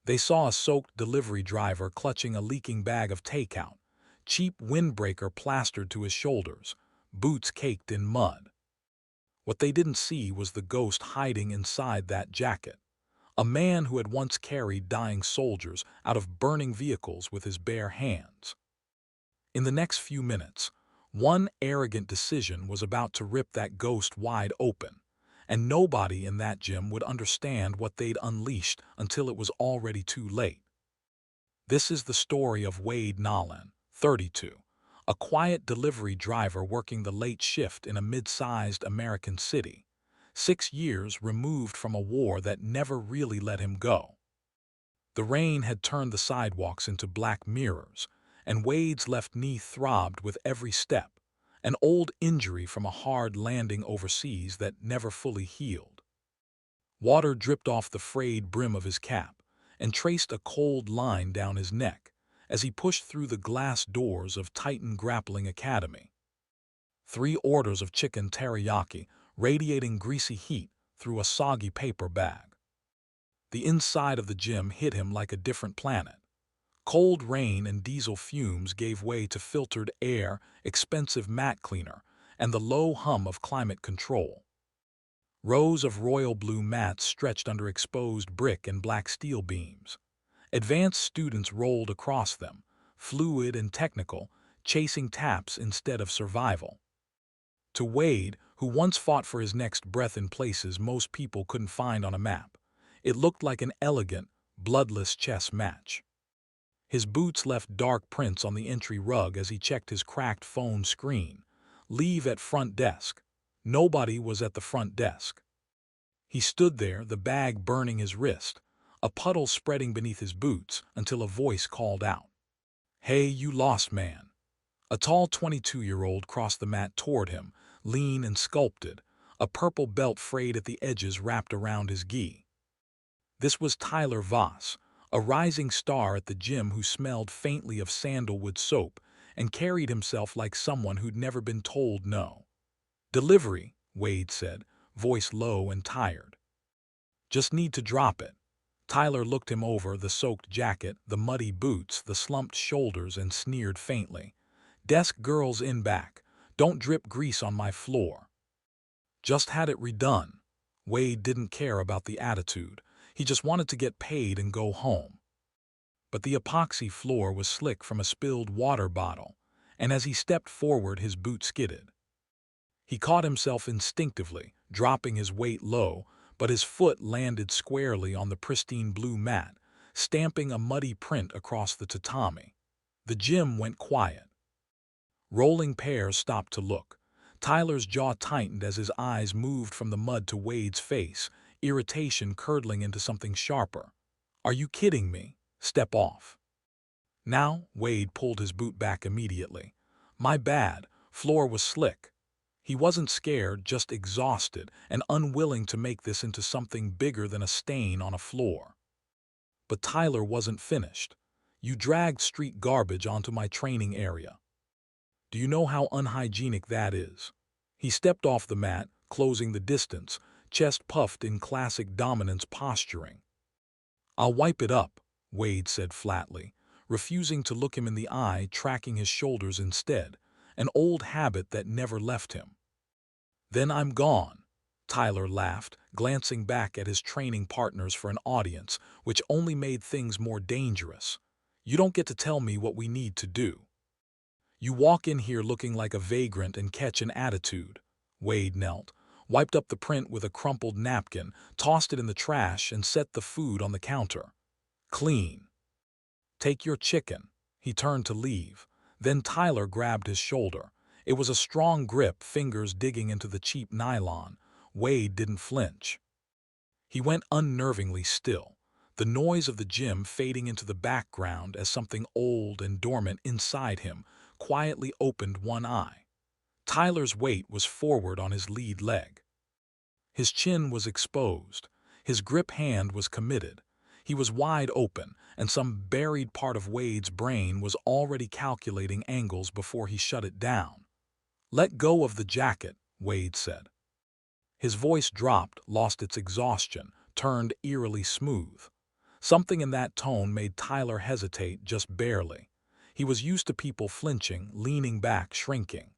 They saw a soaked delivery driver clutching a leaking bag of takeout, cheap windbreaker plastered to his shoulders, boots caked in mud. What they didn't see was the ghost hiding inside that jacket, a man who had once carried dying soldiers out of burning vehicles with his bare hands. In the next few minutes, one arrogant decision was about to rip that ghost wide open, and nobody in that gym would understand what they'd unleashed until it was already too late. This is the story of Wade Nolan, 32, a quiet delivery driver working the late shift in a mid-sized American city, 6 years removed from a war that never really let him go. The rain had turned the sidewalks into black mirrors, and Wade's left knee throbbed with every step, an old injury from a hard landing overseas that never fully healed. Water dripped off the frayed brim of his cap and traced a cold line down his neck as he pushed through the glass doors of Titan Grappling Academy. 3 orders of chicken teriyaki radiating greasy heat through a soggy paper bag. The inside of the gym hit him like a different planet. Cold rain and diesel fumes gave way to filtered air, expensive mat cleaner, and the low hum of climate control. Rows of royal blue mats stretched under exposed brick and black steel beams. Advanced students rolled across them, fluid and technical, chasing taps instead of survival. To Wade, who once fought for his next breath in places most people couldn't find on a map, it looked like an elegant, bloodless chess match. His boots left dark prints on the entry rug as he checked his cracked phone screen. Leave at front desk. Nobody was at the front desk. He stood there, the bag burning his wrist, a puddle spreading beneath his boots, until a voice called out. "Hey, you lost man." A tall 22-year-old crossed the mat toward him, lean and sculpted, a purple belt frayed at the edges wrapped around his gi. This was Tyler Voss, a rising star at the gym who smelled faintly of sandalwood soap and carried himself like someone who'd never been told no. "Delivery," Wade said, voice low and tired. "Just need to drop it." Tyler looked him over, the soaked jacket, the muddy boots, the slumped shoulders, and sneered faintly. "Desk girls in back. Don't drip grease on my floor." Just had it redone. Wade didn't care about the attitude. He just wanted to get paid and go home. But the epoxy floor was slick from a spilled water bottle, and as he stepped forward his boot skidded. He caught himself instinctively, dropping his weight low, but his foot landed squarely on the pristine blue mat, stamping a muddy print across the tatami. The gym went quiet. Rolling pairs stopped to look. Tyler's jaw tightened as his eyes moved from the mud to Wade's face, irritation curdling into something sharper. "Are you kidding me? Step off." "Now," Wade pulled his boot back immediately. "My bad, floor was slick." He wasn't scared, just exhausted and unwilling to make this into something bigger than a stain on a floor. But Tyler wasn't finished. "You dragged street garbage onto my training area. Do you know how unhygienic that is?" He stepped off the mat, closing the distance, chest puffed in classic dominance posturing. "I'll wipe it up," Wade said flatly, refusing to look him in the eye, tracking his shoulders instead, an old habit that never left him. "Then I'm gone," Tyler laughed, glancing back at his training partners for an audience, which only made things more dangerous. "You don't get to tell me what we need to do. You walk in here looking like a vagrant and catch an attitude." Wade knelt, wiped up the print with a crumpled napkin, tossed it in the trash, and set the food on the counter. "Clean. Take your chicken." He turned to leave. Then Tyler grabbed his shoulder. It was a strong grip, fingers digging into the cheap nylon. Wade didn't flinch. He went unnervingly still, the noise of the gym fading into the background as something old and dormant inside him quietly opened one eye. Tyler's weight was forward on his lead leg. His chin was exposed. His grip hand was committed. He was wide open, and some buried part of Wade's brain was already calculating angles before he shut it down. "Let go of the jacket," Wade said. His voice dropped, lost its exhaustion, turned eerily smooth. Something in that tone made Tyler hesitate just barely. He was used to people flinching, leaning back, shrinking.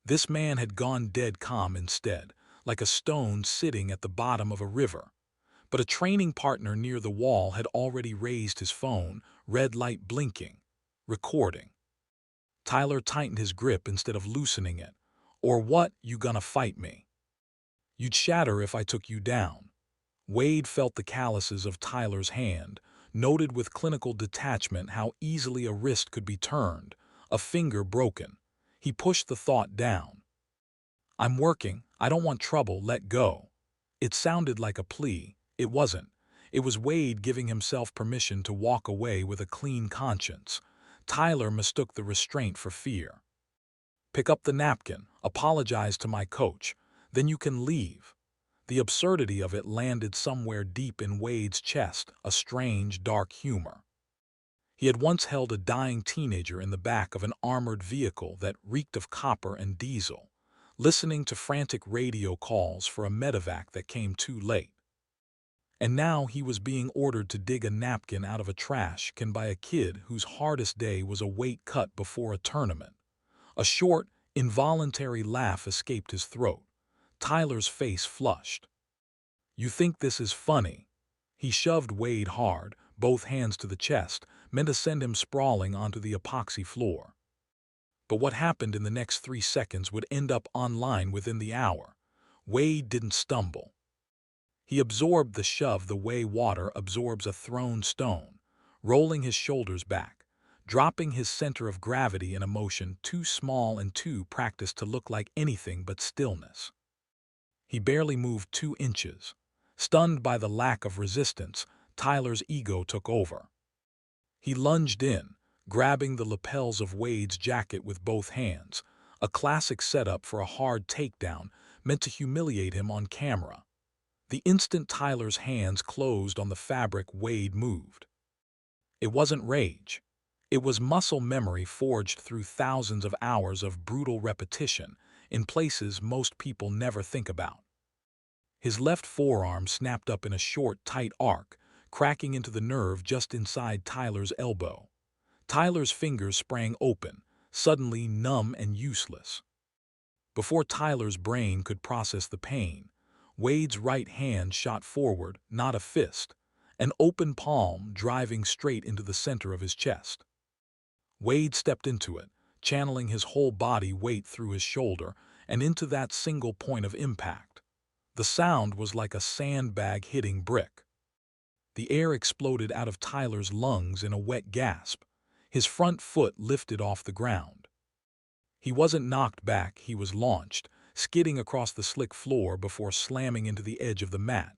This man had gone dead calm instead, like a stone sitting at the bottom of a river. But a training partner near the wall had already raised his phone, red light blinking, recording. Tyler tightened his grip instead of loosening it. "Or what, you gonna fight me? You'd shatter if I took you down." Wade felt the calluses of Tyler's hand, noted with clinical detachment how easily a wrist could be turned, a finger broken. He pushed the thought down. "I'm working, I don't want trouble, let go." It sounded like a plea. It wasn't. It was Wade giving himself permission to walk away with a clean conscience. Tyler mistook the restraint for fear. "Pick up the napkin, apologize to my coach, then you can leave." The absurdity of it landed somewhere deep in Wade's chest, a strange, dark humor. He had once held a dying teenager in the back of an armored vehicle that reeked of copper and diesel, listening to frantic radio calls for a medevac that came too late. And now he was being ordered to dig a napkin out of a trash can by a kid whose hardest day was a weight cut before a tournament. A short, involuntary laugh escaped his throat. Tyler's face flushed. "You think this is funny?" He shoved Wade hard, both hands to the chest, meant to send him sprawling onto the epoxy floor. But what happened in the next 3 seconds would end up online within the hour. Wade didn't stumble. He absorbed the shove the way water absorbs a thrown stone, rolling his shoulders back, dropping his center of gravity in a motion too small and too practiced to look like anything but stillness. He barely moved 2 inches. Stunned by the lack of resistance, Tyler's ego took over. He lunged in, grabbing the lapels of Wade's jacket with both hands, a classic setup for a hard takedown meant to humiliate him on camera. The instant Tyler's hands closed on the fabric, Wade moved. It wasn't rage. It was muscle memory forged through thousands of hours of brutal repetition in places most people never think about. His left forearm snapped up in a short, tight arc, cracking into the nerve just inside Tyler's elbow. Tyler's fingers sprang open, suddenly numb and useless. Before Tyler's brain could process the pain, Wade's right hand shot forward, not a fist, an open palm driving straight into the center of his chest. Wade stepped into it, channeling his whole body weight through his shoulder and into that single point of impact. The sound was like a sandbag hitting brick. The air exploded out of Tyler's lungs in a wet gasp. His front foot lifted off the ground. He wasn't knocked back, he was launched, skidding across the slick floor before slamming into the edge of the mat.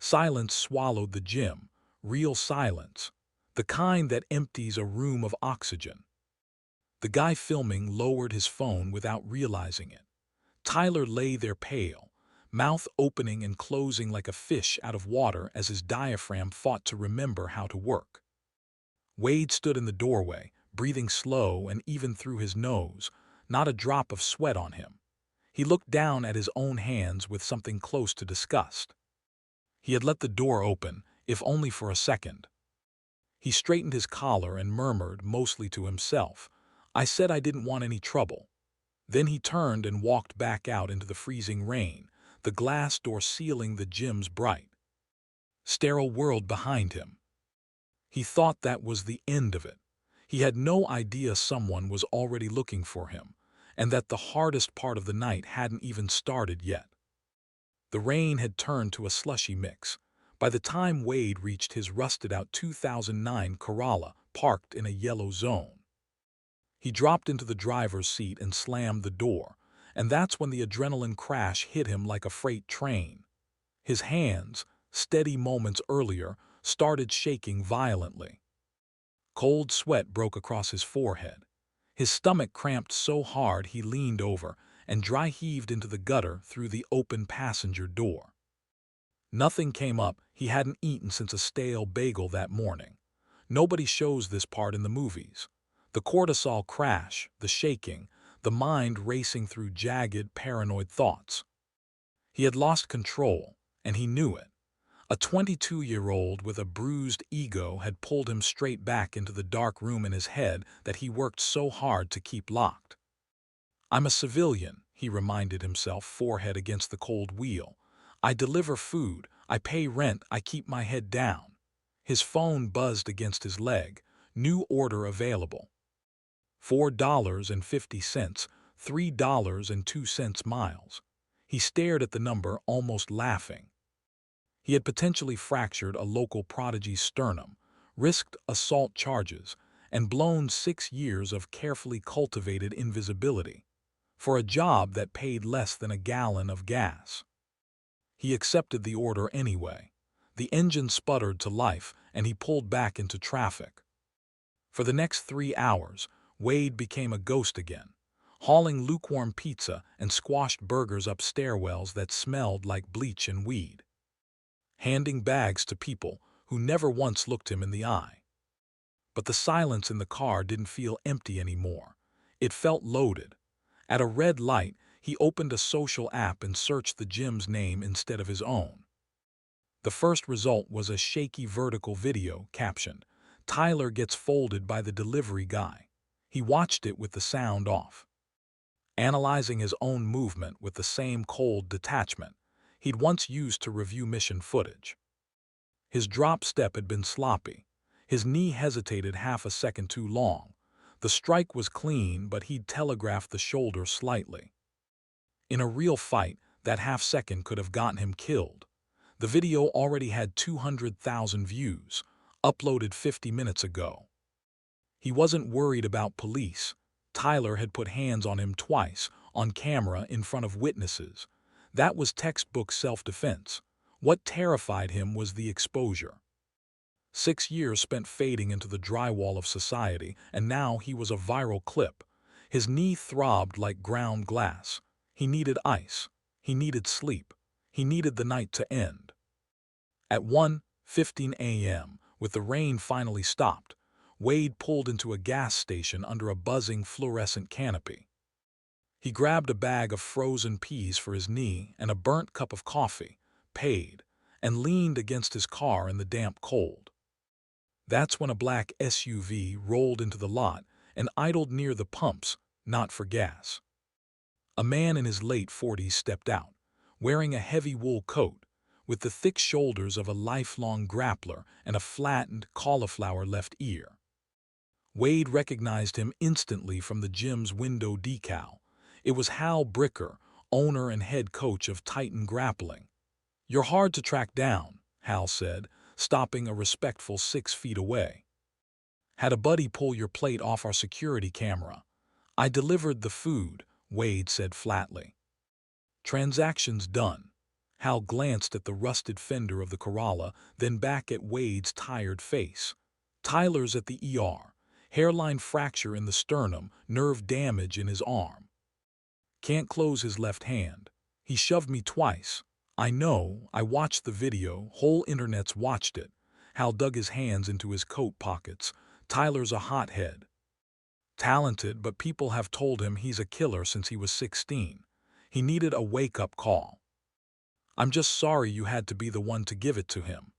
Silence swallowed the gym, real silence, the kind that empties a room of oxygen. The guy filming lowered his phone without realizing it. Tyler lay there pale, mouth opening and closing like a fish out of water as his diaphragm fought to remember how to work. Wade stood in the doorway, breathing slow and even through his nose, not a drop of sweat on him. He looked down at his own hands with something close to disgust. He had let the door open, if only for a second. He straightened his collar and murmured, mostly to himself, "I said I didn't want any trouble." Then he turned and walked back out into the freezing rain, the glass door sealing the gym's bright, sterile world behind him. He thought that was the end of it. He had no idea someone was already looking for him, and that the hardest part of the night hadn't even started yet. The rain had turned to a slushy mix. By the time Wade reached his rusted-out 2009 Corolla parked in a yellow zone, he dropped into the driver's seat and slammed the door, and that's when the adrenaline crash hit him like a freight train. His hands, steady moments earlier, started shaking violently. Cold sweat broke across his forehead. His stomach cramped so hard he leaned over and dry heaved into the gutter through the open passenger door. Nothing came up. He hadn't eaten since a stale bagel that morning. Nobody shows this part in the movies. The cortisol crash, the shaking, the mind racing through jagged, paranoid thoughts. He had lost control, and he knew it. A 22-year-old with a bruised ego had pulled him straight back into the dark room in his head that he worked so hard to keep locked. "I'm a civilian," he reminded himself, forehead against the cold wheel. "I deliver food, I pay rent, I keep my head down." His phone buzzed against his leg. New order available. $4.50, $3.02 miles. He stared at the number, almost laughing. He had potentially fractured a local prodigy's sternum, risked assault charges, and blown 6 years of carefully cultivated invisibility for a job that paid less than a gallon of gas. He accepted the order anyway. The engine sputtered to life, and he pulled back into traffic. For the next 3 hours, Wade became a ghost again, hauling lukewarm pizza and squashed burgers up stairwells that smelled like bleach and weed, handing bags to people who never once looked him in the eye. But the silence in the car didn't feel empty anymore. It felt loaded. At a red light, he opened a social app and searched the gym's name instead of his own. The first result was a shaky vertical video captioned, "Tyler gets folded by the delivery guy." He watched it with the sound off, analyzing his own movement with the same cold detachment he'd once used to review mission footage. His drop step had been sloppy. His knee hesitated half a second too long. The strike was clean, but he'd telegraphed the shoulder slightly. In a real fight, that half second could have gotten him killed. The video already had 200,000 views, uploaded 50 minutes ago. He wasn't worried about police. Tyler had put hands on him twice, on camera in front of witnesses. That was textbook self-defense. What terrified him was the exposure. 6 years spent fading into the drywall of society, and now he was a viral clip. His knee throbbed like ground glass. He needed ice. He needed sleep. He needed the night to end. At 1:15 a.m., with the rain finally stopped, Wade pulled into a gas station under a buzzing fluorescent canopy. He grabbed a bag of frozen peas for his knee and a burnt cup of coffee, paid, and leaned against his car in the damp cold. That's when a black SUV rolled into the lot and idled near the pumps, not for gas. A man in his late 40s stepped out, wearing a heavy wool coat, with the thick shoulders of a lifelong grappler and a flattened, cauliflower-left ear. Wade recognized him instantly from the gym's window decal. It was Hal Bricker, owner and head coach of Titan Grappling. "You're hard to track down," Hal said, stopping a respectful 6 feet away. "Had a buddy pull your plate off our security camera." "I delivered the food," Wade said flatly. "Transactions done." Hal glanced at the rusted fender of the Corolla, then back at Wade's tired face. "Tyler's at the ER. Hairline fracture in the sternum, nerve damage in his arm. Can't close his left hand. He shoved me twice." "I know, I watched the video, whole internet's watched it." Hal dug his hands into his coat pockets. "Tyler's a hothead. Talented, but people have told him he's a killer since he was 16. He needed a wake-up call. I'm just sorry you had to be the one to give it to him."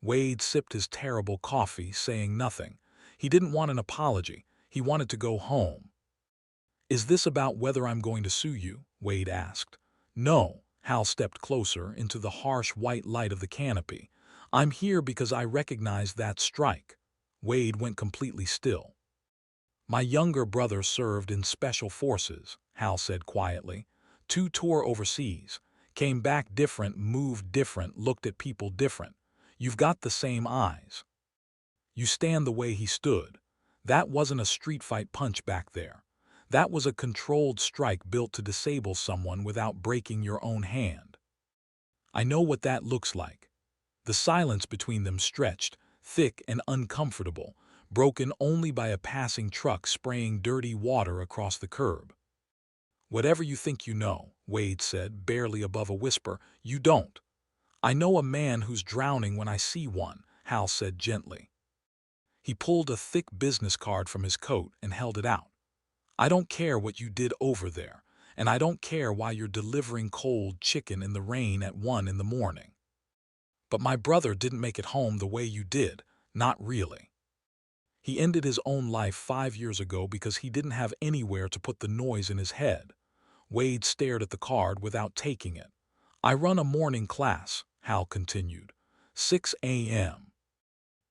Wade sipped his terrible coffee, saying nothing. He didn't want an apology. He wanted to go home. "Is this about whether I'm going to sue you?" Wade asked. "No." Hal stepped closer into the harsh white light of the canopy. "I'm here because I recognize that strike." Wade went completely still. "My younger brother served in special forces," Hal said quietly. "2 tour overseas. Came back different, moved different, looked at people different. You've got the same eyes. You stand the way he stood. That wasn't a street fight punch back there. That was a controlled strike built to disable someone without breaking your own hand. I know what that looks like." The silence between them stretched, thick and uncomfortable, broken only by a passing truck spraying dirty water across the curb. "Whatever you think you know," Wade said, barely above a whisper, "you don't." "I know a man who's drowning when I see one," Hal said gently. He pulled a thick business card from his coat and held it out. "I don't care what you did over there, and I don't care why you're delivering cold chicken in the rain at 1 in the morning. But my brother didn't make it home the way you did, not really. He ended his own life 5 years ago because he didn't have anywhere to put the noise in his head. Wade stared at the card without taking it. I run a morning class, Hal continued. 6 a.m.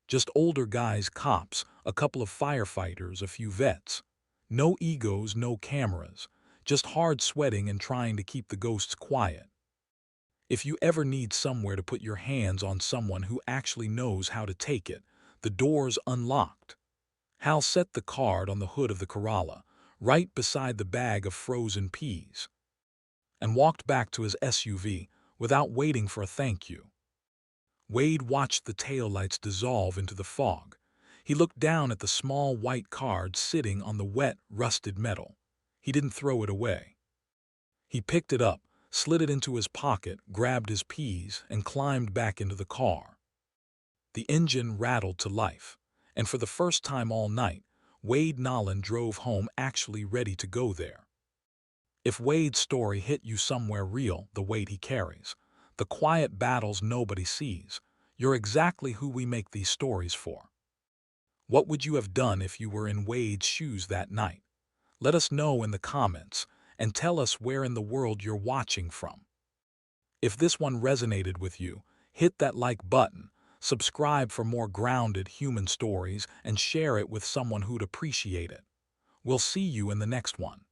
Just older guys, cops, a couple of firefighters, a few vets. No egos, no cameras. Just hard sweating and trying to keep the ghosts quiet. If you ever need somewhere to put your hands on someone who actually knows how to take it, the door's unlocked. Hal set the card on the hood of the Corolla, right beside the bag of frozen peas, and walked back to his SUV without waiting for a thank you. Wade watched the taillights dissolve into the fog. He looked down at the small white card sitting on the wet, rusted metal. He didn't throw it away. He picked it up, slid it into his pocket, grabbed his peas, and climbed back into the car. The engine rattled to life, and for the first time all night, Wade Nolan drove home actually ready to go there. If Wade's story hit you somewhere real, the weight he carries, the quiet battles nobody sees, you're exactly who we make these stories for. What would you have done if you were in Wade's shoes that night? Let us know in the comments, and tell us where in the world you're watching from. If this one resonated with you, hit that like button, subscribe for more grounded human stories, and share it with someone who'd appreciate it. We'll see you in the next one.